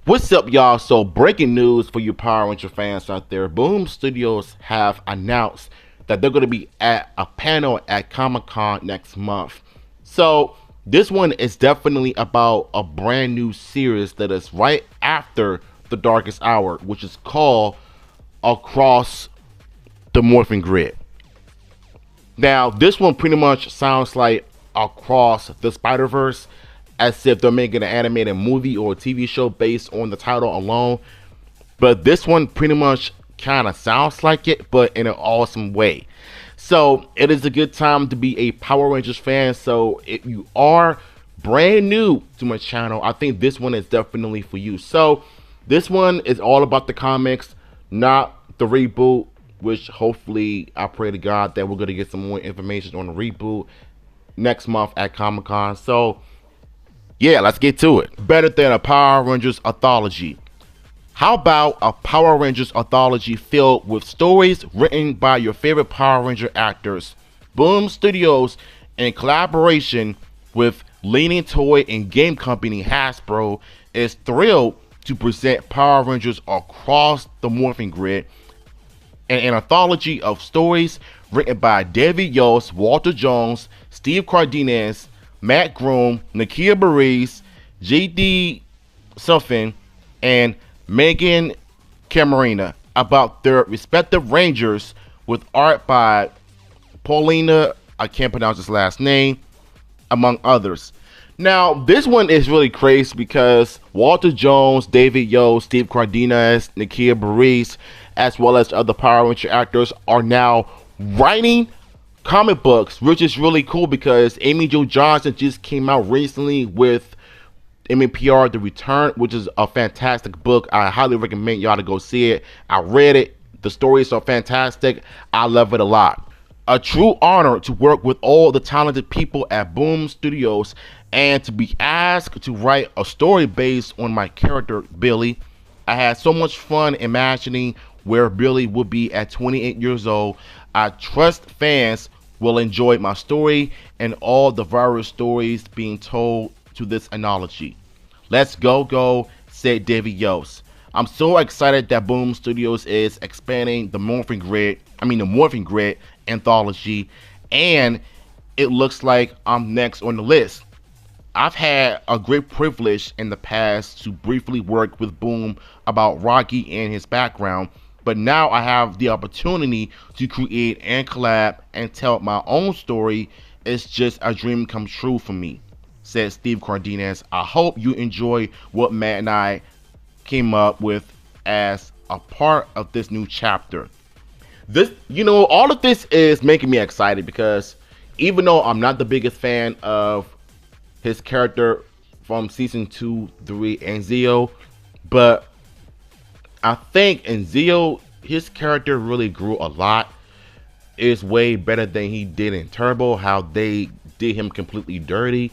What's up, y'all? So, breaking news for you Power Ranger fans out there. Boom Studios have announced that they're going to be at a panel at Comic-Con next month. So, this one is definitely about a brand new series that is right after The Darkest Hour, which is called Across the Morphing Grid. Now, this one pretty much sounds like Across the Spider-Verse, as if they're making an animated movie or a TV show based on the title alone. But this one pretty much kind of sounds like it, but in an awesome way. So it is a good time to be a Power Rangers fan. So if you are brand new to my channel, I think this one is definitely for you. So this one is all about the comics, not the reboot, which hopefully I pray to God that we're going to get some more information on the reboot next month at Comic-Con. So yeah, let's get to it. Better than a Power Rangers anthology. How about a Power Rangers anthology filled with stories written by your favorite Power Ranger actors? Boom Studios, in collaboration with leading toy and game company Hasbro, is thrilled to present Power Rangers Across the Morphing Grid, an anthology of stories written by David Yost, Walter Jones, Steve Cardenas, Matt Groom, Nakia Burrese, J.D. Suffin, and Megan Camarena about their respective Rangers, with art by Paulina, I can't pronounce his last name, among others. Now, this one is really crazy because Walter Jones, David Yost, Steve Cardenas, Nakia Burrese, as well as other Power Ranger actors are now writing comic books, which is really cool because Amy Jo Johnson just came out recently with MMPR The Return, which is a fantastic book. I highly recommend y'all to go see it. I read it. The stories are fantastic. I love it a lot. A true honor to work with all the talented people at Boom Studios and to be asked to write a story based on my character, Billy. I had so much fun imagining where Billy would be at 28 years old. I trust fans will enjoy my story and all the various stories being told to this anthology. Let's go, said David Yost. I'm so excited that Boom Studios is expanding the Morphing Grid anthology, and it looks like I'm next on the list. I've had a great privilege in the past to briefly work with Boom about Rocky and his background, but now I have the opportunity to create and collab and tell my own story. It's just a dream come true for me, said Steve Cardenas. I hope you enjoy what Matt and I came up with as a part of this new chapter. All of this is making me excited because even though I'm not the biggest fan of his character from season 2, 3, and Zeo, but I think in Zeo, his character really grew a lot. It's way better than he did in Turbo, how they did him completely dirty.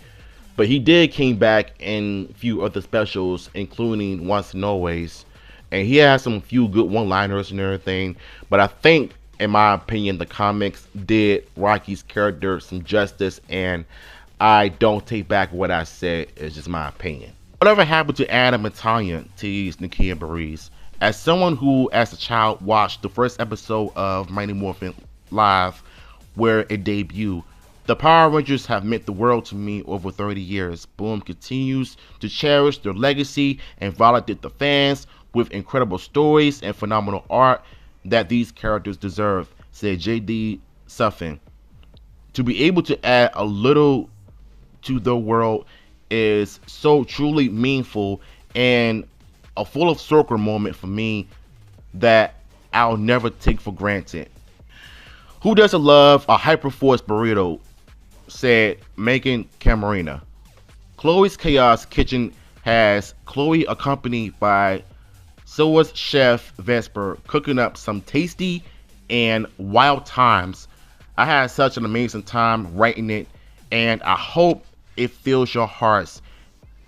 But he did came back in a few other specials, including Once and Always. And he has some few good one-liners and everything. But I think, in my opinion, the comics did Rocky's character some justice. And I don't take back what I said. It's just my opinion. Whatever happened to Adam and Tanya, teased Nakia Burrese. As someone who, as a child, watched the first episode of Mighty Morphin Live, where it debuted, the Power Rangers have meant the world to me over 30 years. Boom continues to cherish their legacy and validate the fans with incredible stories and phenomenal art that these characters deserve, said J.D. Suffin. To be able to add a little to the world is so truly meaningful and a full of circle moment for me that I'll never take for granted. Who doesn't love a Hyperforce burrito, said Megan Camarena. Chloe's Chaos Kitchen has Chloe accompanied by Soa's chef Vesper cooking up some tasty and wild times. I had such an amazing time writing it, and I hope it fills your hearts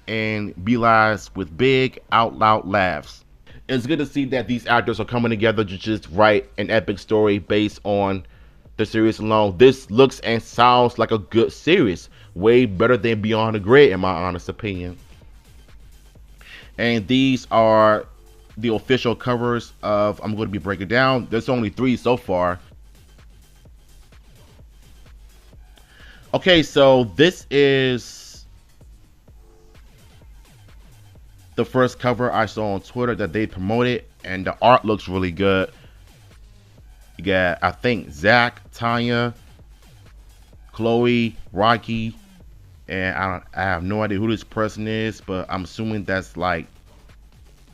and belies with big out loud laughs. It's good to see that these actors are coming together to just write an epic story based on the series alone. This looks and sounds like a good series, way better than Beyond the Grid in my honest opinion. And these are the official covers of I'm going to be breaking down. There's only 3 so far. Okay, so this is the first cover I saw on Twitter that they promoted, and the art looks really good. You got, I think, Zach, Tanya, Chloe, Rocky, and I have no idea who this person is, but I'm assuming that's like,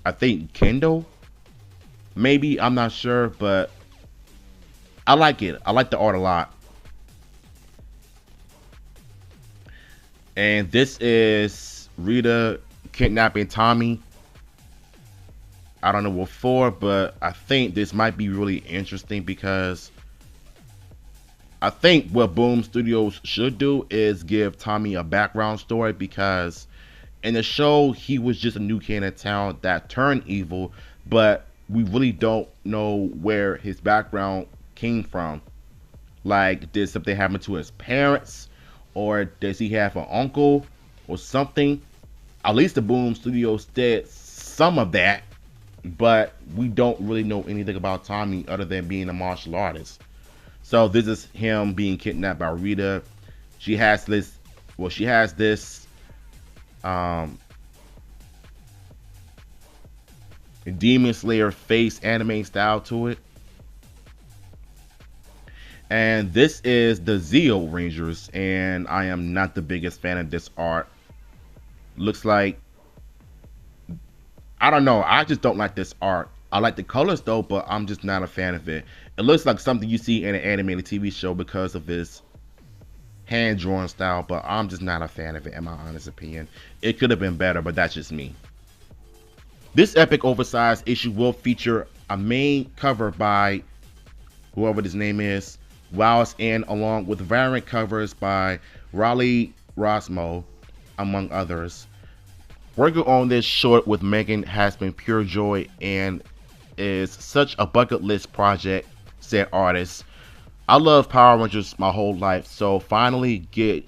I think Kendall, maybe, I'm not sure, but I like it. I like the art a lot. And this is Rita kidnapping Tommy. I don't know what for, but I think this might be really interesting because I think what Boom Studios should do is give Tommy a background story, because in the show he was just a new kid in town that turned evil, but we really don't know where his background came from. Like, did something happen to his parents, or does he have an uncle or something? At least the Boom Studios did some of that, but we don't really know anything about Tommy other than being a martial artist. So this is him being kidnapped by Rita. She has this, well, she has this Demon Slayer face anime style to it. And this is the Zeo Rangers, and I am not the biggest fan of this art. Looks like, I don't know, I just don't like this art. I like the colors though, but I'm just not a fan of it. It looks like something you see in an animated TV show because of his hand drawn style, but I'm just not a fan of it in my honest opinion. It could have been better, but that's just me. This epic oversized issue will feature a main cover by whoever his name is, Wallace, and along with variant covers by Raleigh Rosmo, among others. Working on this short with Megan has been pure joy and is such a bucket list project, said artist. I love Power Rangers my whole life, so finally getting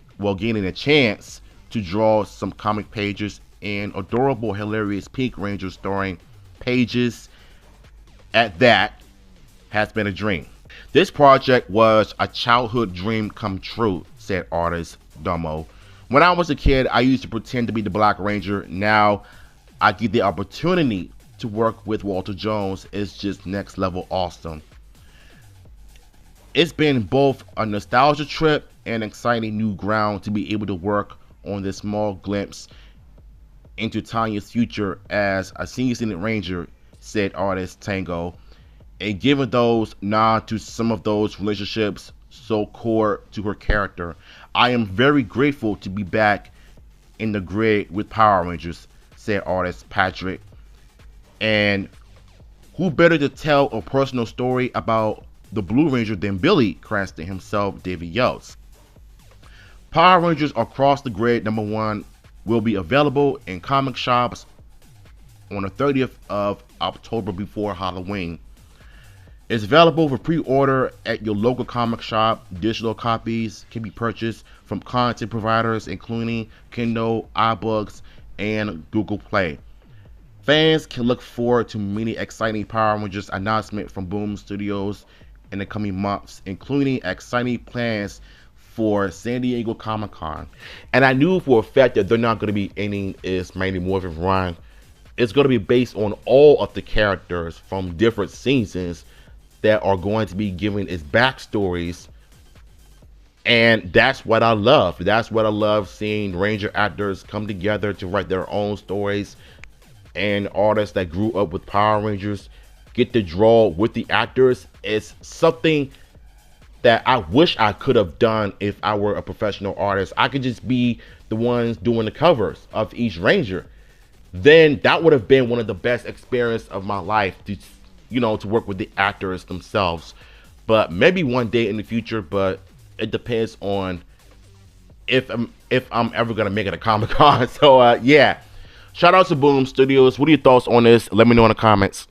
a chance to draw some comic pages and adorable, hilarious Pink Ranger starring pages at that has been a dream. This project was a childhood dream come true, said artist Domo. When I was a kid, I used to pretend to be the Black Ranger. Now I get the opportunity to work with Walter Jones. It's just next level awesome. It's been both a nostalgia trip and exciting new ground to be able to work on this small glimpse into Tanya's future as a senior student ranger, said artist Tango. And given those nod to some of those relationships so core to her character, I am very grateful to be back in the grid with Power Rangers, said artist Patrick. And who better to tell a personal story about the Blue Ranger than Billy Cranston himself, David Yates. Power Rangers Across the Grid #1 will be available in comic shops on the 30th of October before Halloween. It's available for pre-order at your local comic shop. Digital copies can be purchased from content providers including Kindle, iBooks, and Google Play. Fans can look forward to many exciting Power Rangers announcements from Boom Studios in the coming months, including exciting plans for San Diego Comic-Con. And I knew for a fact that they're not going to be ending its Mighty Morphin run. It's going to be based on all of the characters from different seasons that are going to be giving its backstories. And that's what I love. That's what I love, seeing Ranger actors come together to write their own stories, and artists that grew up with Power Rangers get to draw with the actors. It's something that I wish I could have done if I were a professional artist. I could just be the ones doing the covers of each Ranger. Then that would have been one of the best experiences of my life, to, you know, to work with the actors themselves. But maybe one day in the future, but it depends on if I'm ever gonna make it a Comic-Con. So yeah. Shout out to Boom Studios. What are your thoughts on this? Let me know in the comments.